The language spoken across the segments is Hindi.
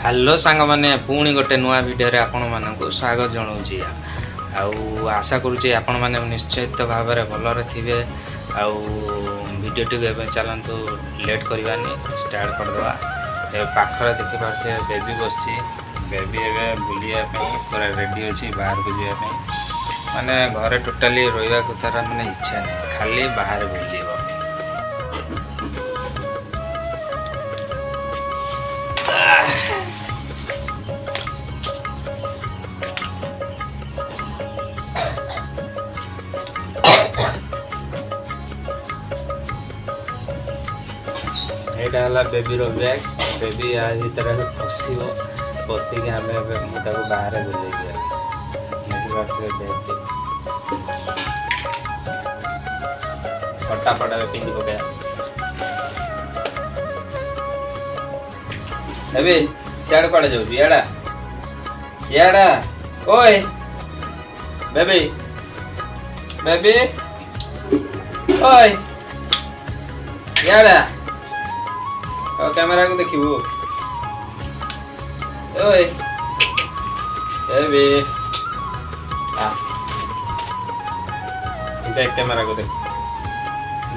हेलो सांग मैंने पुणी गोटे नुआ वीडियो रे आपण मानक स्वागत जनाऊँगी। आशा करुँचे आपण मैंने निश्चित भाव में भलरे थे। वीडियो टी चलतु लेट करवानी स्टार्ट करदे। पाखर देखिपे बेबी बस बेबी एवं बुलाया पूरा रेडी अच्छी बाहर को जावाई माने घरे टोटाली रहा तार मैंने इच्छा नहीं खाली बाहर बुल। यहाँ बेबी रो बैग बेबी आज तरह फसी फसिक आम मुझे बाहर बुले फटाफट पिंधि पकाया बेबी सियाड़ कड़े जाऊ याड़ा याड़ा ओए बेबी बेबी ओए याड़ा कैमरा को देखिबू ओए बेबी देख कैमरा को देख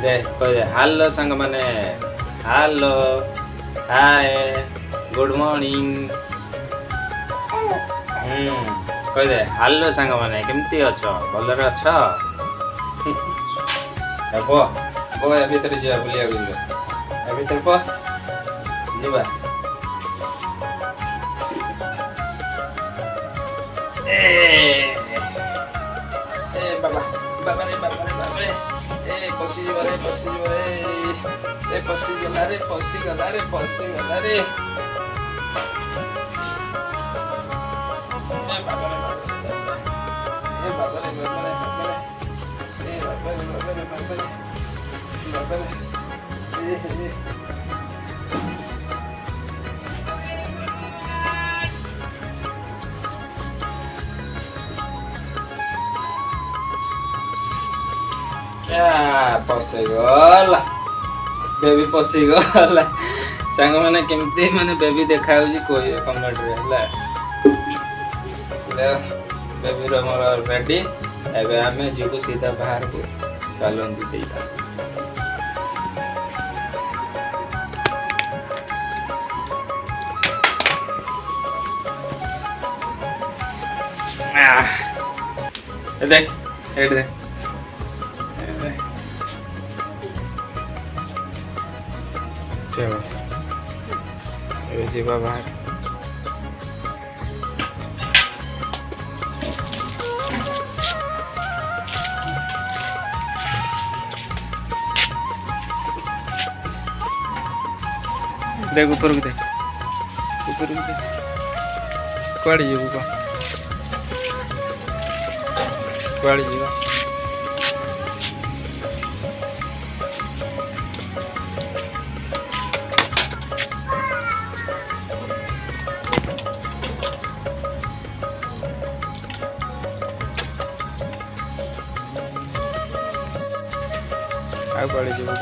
देख कह हेलो संग माने हेलो हाय गुड मॉर्निंग कह दे हेलो संग माने केमती अच्छ भलरे अच्छ बो बो भीतर जा बुलिया गुल भीतर पस जीवा ए बाबा बाबा रे ए पसी जीवा रे ए पसी गला रे पसी गला रे ए बाबा रे पशिगला बेबी पशिगला सांग मैंने केमती माने बेबी देखा कोई कमेंट रे बेबी रो मोर रेडी एबे आमे जीवु सीधा बाहर को चलंदी देइता देख हेड दे चलो ये जीवा बाहर देख ऊपर को देख कुआड़े जीवु कुआड़े जीवा आ कुआड़े जीवु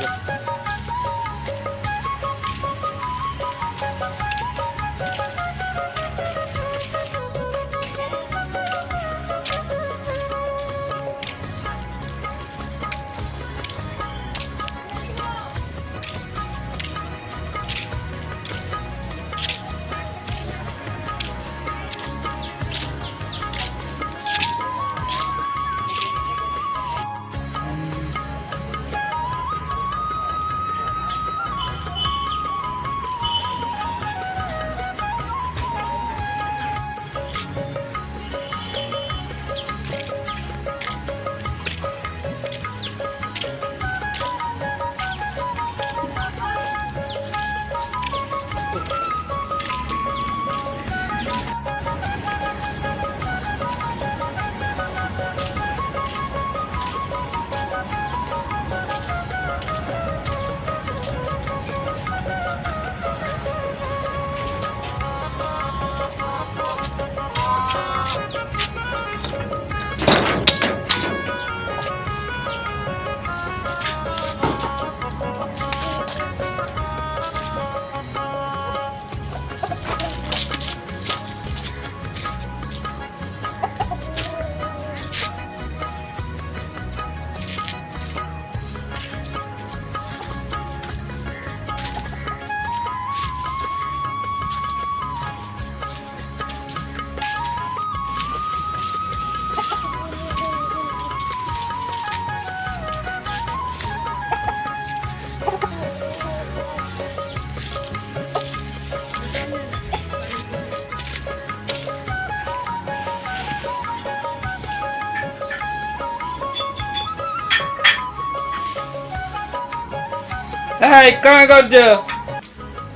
ଏ କଣ କରୁଛ?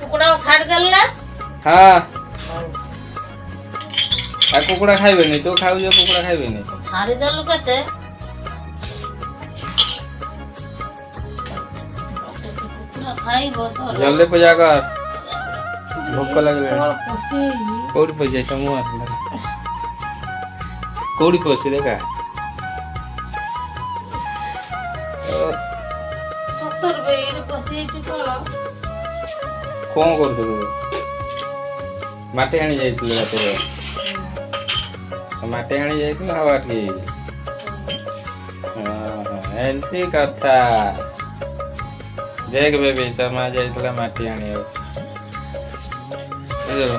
କୁକୁଡ଼ା ଛାଡ଼ିଦେଲୁ ନା? ହଁ ଆଉ କୁକୁଡ଼ା ଖାଇବେନି, ତୁ ଖାଉଛ କୁକୁଡ଼ା ଖାଇବେନି? ଛାଡ଼ିଦେଲୁ କେତେ? କୁକୁଡ଼ା ଖାଇବ ତ ଜଲ୍ଦି ପୂଜା କର, ଭୋକ ଲାଗିଲାଣି। ପଶିଯାଇଛି। କୋଉଠି ପଶିଯାଇଛ? ମୁଁ ଆସିଲା କୋଉଠି ପଶି ଦେଖା? ସତରେ ବେ ଏଇଠି ପଶିଯାଇଛି କଣ? କଣ କରୁଥିଲୁ? ମାଟି ଆଣି ଯାଇଥିଲୁ ରାତିରେ? ମାଟି ଆଣି ଯାଇଥିଲୁ ହାୱା ଟିକେ ଏମିତି କଥା। ଦେଖ ବେବି ତୋ ମା ଯାଇଥିଲା ମାଟି ଆଣିବାକୁ ବୁଝିଲୁ।